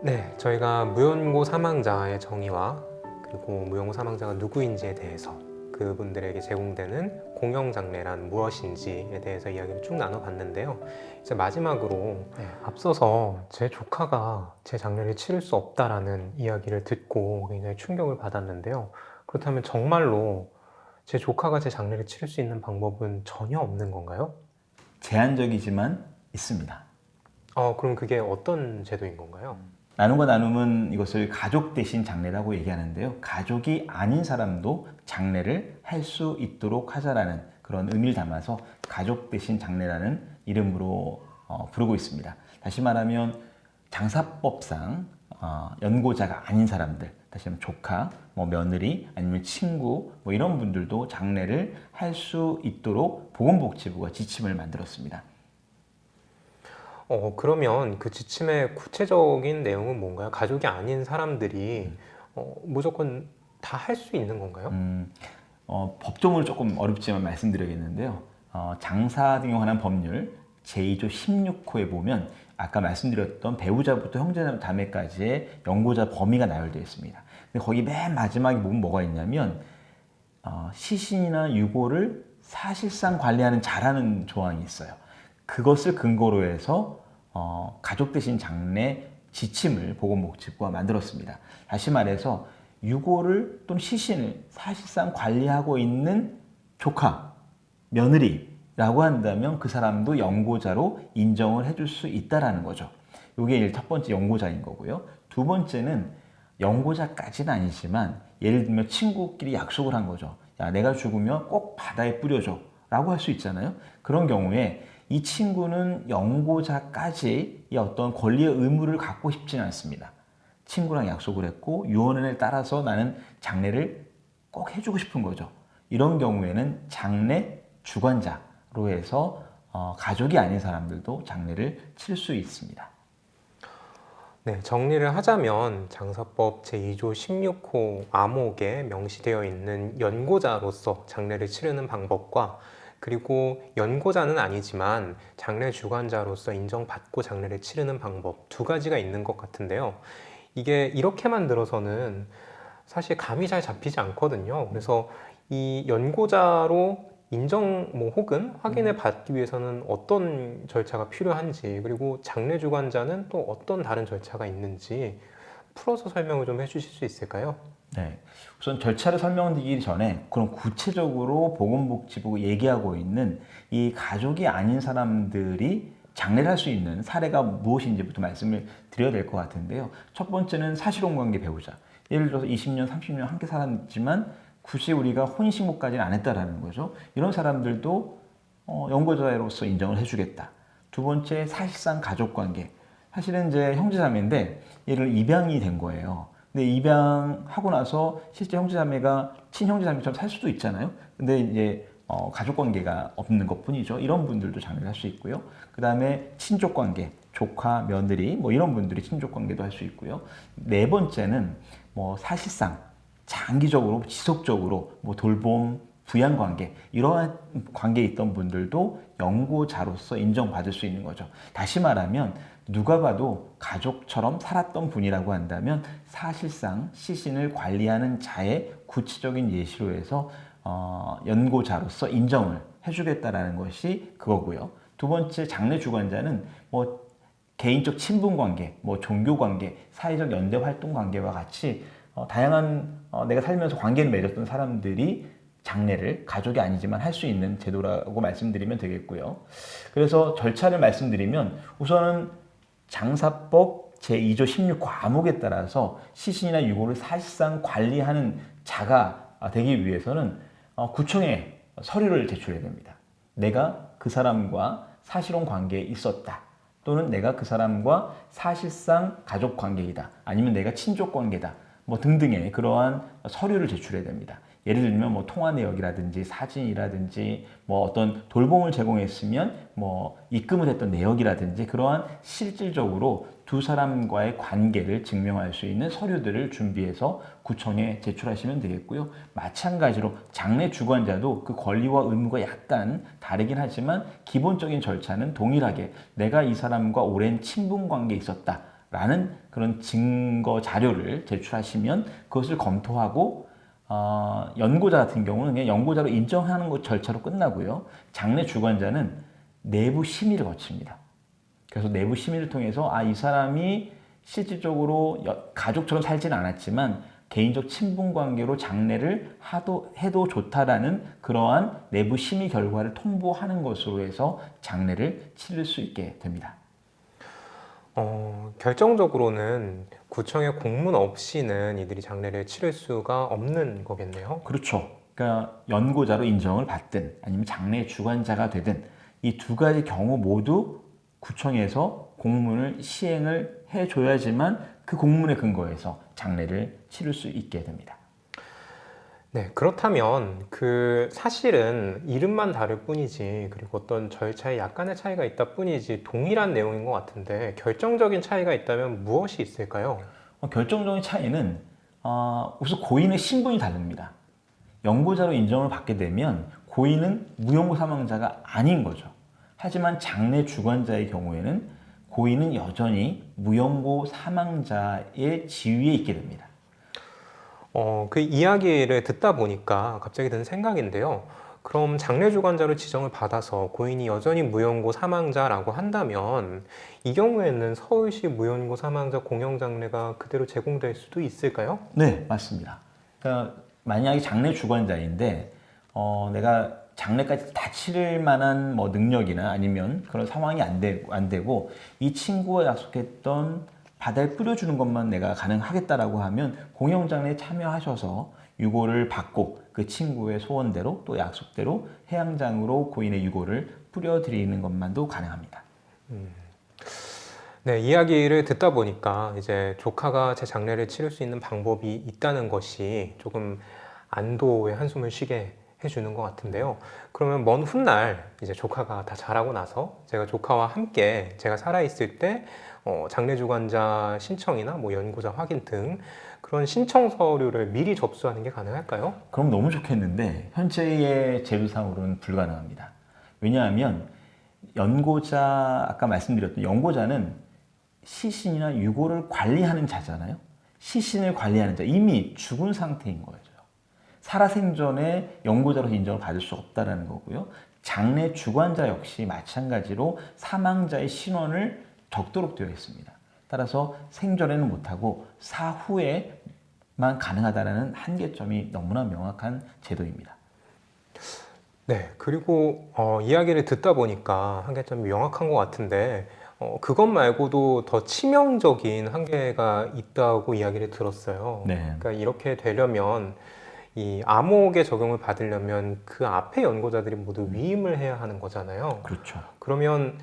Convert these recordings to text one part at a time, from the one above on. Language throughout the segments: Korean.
네, 저희가 무연고 사망자의 정의와 그리고 무연고 사망자가 누구인지에 대해서 그분들에게 제공되는 공영장례란 무엇인지에 대해서 이야기를 쭉 나눠봤는데요. 이제 마지막으로 앞서서 제 조카가 제 장례를 치를 수 없다라는 이야기를 듣고 굉장히 충격을 받았는데요. 그렇다면 정말로 제 조카가 제 장례를 치를 수 있는 방법은 전혀 없는 건가요? 제한적이지만 있습니다. 그럼 그게 어떤 제도인 건가요? 나눔과 나눔은 이것을 가족 대신 장례라고 얘기하는데요. 가족이 아닌 사람도 장례를 할 수 있도록 하자라는 그런 의미를 담아서 가족 대신 장례라는 이름으로 부르고 있습니다. 다시 말하면 장사법상 연고자가 아닌 사람들, 다시 말하면 조카, 며느리, 아니면 친구 이런 분들도 장례를 할 수 있도록 보건복지부가 지침을 만들었습니다. 그러면 그 지침의 구체적인 내용은 뭔가요? 가족이 아닌 사람들이 무조건 다 할 수 있는 건가요? 법조문은 조금 어렵지만 말씀드리겠는데요. 장사 등에 관한 법률 제2조 16호에 보면 아까 말씀드렸던 배우자부터 형제자매 자매까지의 연고자 범위가 나열되어 있습니다. 근데 거기 맨 마지막에 보면 뭐가 있냐면 시신이나 유골을 사실상 관리하는 자라는 조항이 있어요. 그것을 근거로 해서 가족 대신 장례 지침을 보건복지부가 만들었습니다. 다시 말해서 유골을 또는 시신을 사실상 관리하고 있는 조카, 며느리라고 한다면 그 사람도 연고자로 인정을 해줄 수 있다는 거죠. 이게 첫 번째 연고자인 거고요. 두 번째는 연고자까지는 아니지만 예를 들면 친구끼리 약속을 한 거죠. 야, 내가 죽으면 꼭 바다에 뿌려줘 라고 할 수 있잖아요. 그런 경우에 이 친구는 연고자까지의 어떤 권리의 의무를 갖고 싶지는 않습니다. 친구랑 약속을 했고 유언을 따라서 나는 장례를 꼭 해주고 싶은 거죠. 이런 경우에는 장례 주관자로 해서 가족이 아닌 사람들도 장례를 칠 수 있습니다. 네, 정리를 하자면 장사법 제2조 16호 암호에 명시되어 있는 연고자로서 장례를 치르는 방법과 그리고 연고자는 아니지만 장례 주관자로서 인정받고 장례를 치르는 방법 두 가지가 있는 것 같은데요. 이게 이렇게만 들어서는 사실 감이 잘 잡히지 않거든요. 그래서 이 연고자로 인정 혹은 확인을 받기 위해서는 어떤 절차가 필요한지 그리고 장례 주관자는 또 어떤 다른 절차가 있는지 풀어서 설명을 좀 해주실 수 있을까요? 네, 우선 절차를 설명드리기 전에 그럼 구체적으로 보건복지부가 얘기하고 있는 이 가족이 아닌 사람들이 장례를 할 수 있는 사례가 무엇인지부터 말씀을 드려야 될 것 같은데요. 첫 번째는 사실혼관계 배우자. 예를 들어서 20년, 30년 함께 살았지만 굳이 우리가 혼인신고까지는 안 했다라는 거죠. 이런 사람들도 연고자로서 인정을 해주겠다. 두 번째, 사실상 가족관계. 사실은 이제 형제자매인데 얘를 입양이 된 거예요. 근데 입양하고 나서 실제 형제자매가 친형제자매처럼 살 수도 있잖아요. 근데 이제 가족관계가 없는 것뿐이죠. 이런 분들도 장례를 할 수 있고요. 그 다음에 친족관계, 조카, 며느리 이런 분들이 친족관계도 할 수 있고요. 네 번째는 사실상 장기적으로 지속적으로 돌봄, 부양관계 이러한 관계에 있던 분들도 연고자로서 인정받을 수 있는 거죠. 다시 말하면 누가 봐도 가족처럼 살았던 분이라고 한다면 사실상 시신을 관리하는 자의 구체적인 예시로 해서 연고자로서 인정을 해주겠다라는 것이 그거고요. 두 번째 장례 주관자는 개인적 친분 관계, 종교 관계, 사회적 연대 활동 관계와 같이 다양한 내가 살면서 관계를 맺었던 사람들이 장례를 가족이 아니지만 할 수 있는 제도라고 말씀드리면 되겠고요. 그래서 절차를 말씀드리면 우선은 장사법 제2조 16호 암호에 따라서 시신이나 유골을 사실상 관리하는 자가 되기 위해서는 구청에 서류를 제출해야 됩니다. 내가 그 사람과 사실혼 관계에 있었다. 또는 내가 그 사람과 사실상 가족 관계이다. 아니면 내가 친족 관계다. 등등의 그러한 서류를 제출해야 됩니다. 예를 들면 통화 내역이라든지 사진이라든지 어떤 돌봄을 제공했으면 입금을 했던 내역이라든지 그러한 실질적으로 두 사람과의 관계를 증명할 수 있는 서류들을 준비해서 구청에 제출하시면 되겠고요. 마찬가지로 장례 주관자도 그 권리와 의무가 약간 다르긴 하지만 기본적인 절차는 동일하게 내가 이 사람과 오랜 친분 관계에 있었다 라는 그런 증거 자료를 제출하시면 그것을 검토하고 연고자 같은 경우는 그냥 연고자로 인정하는 것 절차로 끝나고요. 장례 주관자는 내부 심의를 거칩니다. 그래서 내부 심의를 통해서 이 사람이 실질적으로 가족처럼 살지는 않았지만 개인적 친분 관계로 장례를 해도 좋다라는 그러한 내부 심의 결과를 통보하는 것으로 해서 장례를 치를 수 있게 됩니다. 결정적으로는 구청의 공문 없이는 이들이 장례를 치를 수가 없는 거겠네요. 그렇죠. 그러니까 연고자로 인정을 받든 아니면 장례 주관자가 되든 이 두 가지 경우 모두 구청에서 공문을 시행을 해줘야지만 그 공문에 근거해서 장례를 치를 수 있게 됩니다. 네, 그렇다면 그 사실은 이름만 다를 뿐이지, 그리고 어떤 절차에 약간의 차이가 있다 뿐이지 동일한 내용인 것 같은데 결정적인 차이가 있다면 무엇이 있을까요? 결정적인 차이는 우선 고인의 신분이 다릅니다. 연고자로 인정을 받게 되면 고인은 무연고 사망자가 아닌 거죠. 하지만 장례 주관자의 경우에는 고인은 여전히 무연고 사망자의 지위에 있게 됩니다. 그 이야기를 듣다 보니까 갑자기 든 생각인데요. 그럼 장례 주관자로 지정을 받아서 고인이 여전히 무연고 사망자라고 한다면 이 경우에는 서울시 무연고 사망자 공영장례가 그대로 제공될 수도 있을까요? 네, 맞습니다. 그러니까 만약에 장례 주관자인데 내가 장례까지 다 치를 만한 뭐 능력이나 아니면 그런 상황이 안 되고 이 친구가 약속했던 바다에 뿌려주는 것만 내가 가능하겠다라고 하면 공영장례에 참여하셔서 유고를 받고 그 친구의 소원대로 또 약속대로 해양장으로 고인의 유고를 뿌려드리는 것만도 가능합니다. 네, 이야기를 듣다 보니까 이제 조카가 제 장례를 치를 수 있는 방법이 있다는 것이 조금 안도의 한숨을 쉬게 해주는 것 같은데요. 그러면 먼 훗날 이제 조카가 다 자라고 나서 제가 조카와 함께 제가 살아있을 때 장례주관자 신청이나 뭐 연고자 확인 등 그런 신청 서류를 미리 접수하는 게 가능할까요? 그럼 너무 좋겠는데 현재의 제도상으로는 불가능합니다. 왜냐하면 연고자, 아까 말씀드렸던 연고자는 시신이나 유고를 관리하는 자잖아요. 시신을 관리하는 자, 이미 죽은 상태인 거죠. 살아생전에 연고자로 인정을 받을 수 없다는 거고요. 장례 주관자 역시 마찬가지로 사망자의 신원을 적도록 되어 있습니다. 따라서 생전에는 못하고 사후에만 가능하다는 한계점이 너무나 명확한 제도입니다. 네, 그리고 이야기를 듣다 보니까 한계점이 명확한 것 같은데 그것 말고도 더 치명적인 한계가 있다고 이야기를 들었어요. 네. 그러니까 이렇게 되려면 이 암호계 적용을 받으려면 그 앞에 연고자들이 모두 위임을 해야 하는 거잖아요. 그렇죠. 그러면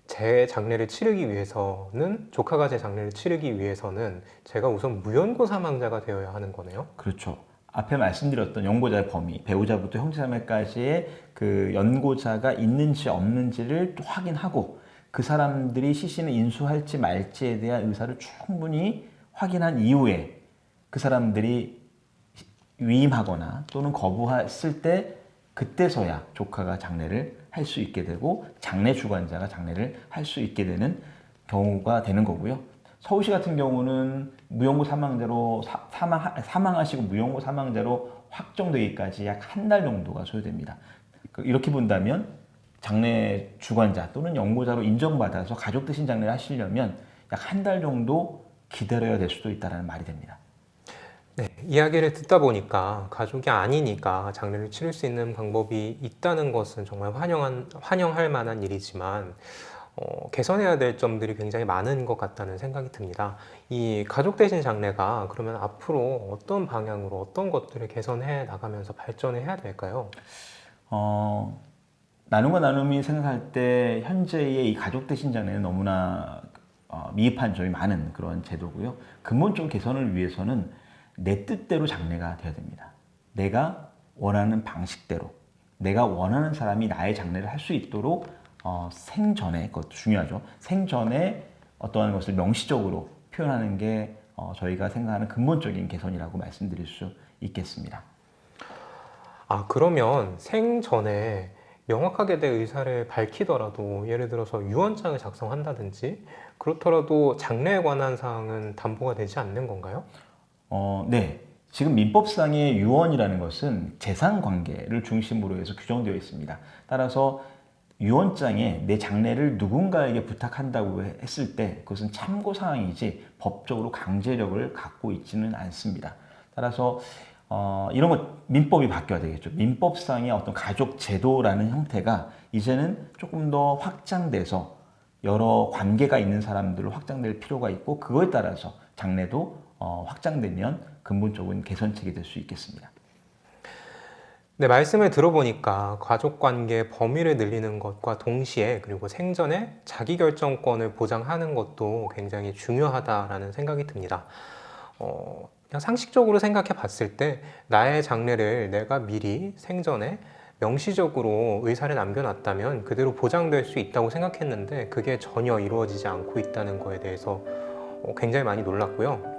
제 장례를 치르기 위해서는 조카가 제 장례를 치르기 위해서는 제가 우선 무연고 사망자가 되어야 하는 거네요. 그렇죠. 앞에 말씀드렸던 연고자의 범위, 배우자부터 형제자매까지의 그 연고자가 있는지 없는지를 또 확인하고 그 사람들이 시신을 인수할지 말지에 대한 의사를 충분히 확인한 이후에 그 사람들이 위임하거나 또는 거부했을 때 그때서야 조카가 장례를 할 수 있게 되고 장례 주관자가 장례를 할 수 있게 되는 경우가 되는 거고요. 서울시 같은 경우는 무연고 사망자로 사망하시고 무연고 사망자로 확정되기까지 약 한 달 정도가 소요됩니다. 이렇게 본다면 장례 주관자 또는 연고자로 인정받아서 가족 대신 장례를 하시려면 약 한 달 정도 기다려야 될 수도 있다는 말이 됩니다. 네, 이야기를 듣다 보니까 가족이 아니니까 장례를 치를 수 있는 방법이 있다는 것은 정말 환영할 만한 일이지만 개선해야 될 점들이 굉장히 많은 것 같다는 생각이 듭니다. 이 가족 대신 장례가 그러면 앞으로 어떤 방향으로 어떤 것들을 개선해 나가면서 발전을 해야 될까요? 나눔과 나눔이 생각할 때 현재의 이 가족 대신 장례는 너무나 미흡한 점이 많은 그런 제도고요. 근본적 개선을 위해서는 내 뜻대로 장례가 되어야 됩니다. 내가 원하는 방식대로 내가 원하는 사람이 나의 장례를 할 수 있도록 생전에, 그것도 중요하죠. 생전에 어떠한 것을 명시적으로 표현하는 게 저희가 생각하는 근본적인 개선이라고 말씀드릴 수 있겠습니다. 그러면 생전에 명확하게 내 의사를 밝히더라도 예를 들어서 유언장을 작성한다든지 그렇더라도 장래에 관한 사항은 담보가 되지 않는 건가요? 네. 지금 민법상의 유언이라는 것은 재산 관계를 중심으로 해서 규정되어 있습니다. 따라서 유언장에 내 장래를 누군가에게 부탁한다고 했을 때 그것은 참고 사항이지 법적으로 강제력을 갖고 있지는 않습니다. 따라서 이런 것 민법이 바뀌어야 되겠죠. 민법상의 어떤 가족 제도라는 형태가 이제는 조금 더 확장돼서 여러 관계가 있는 사람들로 확장될 필요가 있고 그거에 따라서 장래도 확장되면 근본적인 개선책이 될 수 있겠습니다. 네, 말씀을 들어보니까 가족관계 범위를 늘리는 것과 동시에 그리고 생전에 자기결정권을 보장하는 것도 굉장히 중요하다라는 생각이 듭니다. 그냥 상식적으로 생각해 봤을 때 나의 장래를 내가 미리 생전에 명시적으로 의사를 남겨놨다면 그대로 보장될 수 있다고 생각했는데 그게 전혀 이루어지지 않고 있다는 거에 대해서 굉장히 많이 놀랐고요.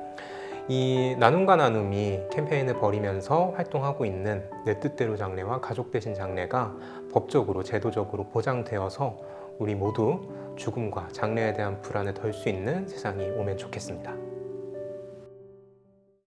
이 나눔과 나눔이 캠페인을 벌이면서 활동하고 있는 내 뜻대로 장래와 가족 대신 장래가 법적으로 제도적으로 보장되어서 우리 모두 죽음과 장래에 대한 불안을 덜 수 있는 세상이 오면 좋겠습니다.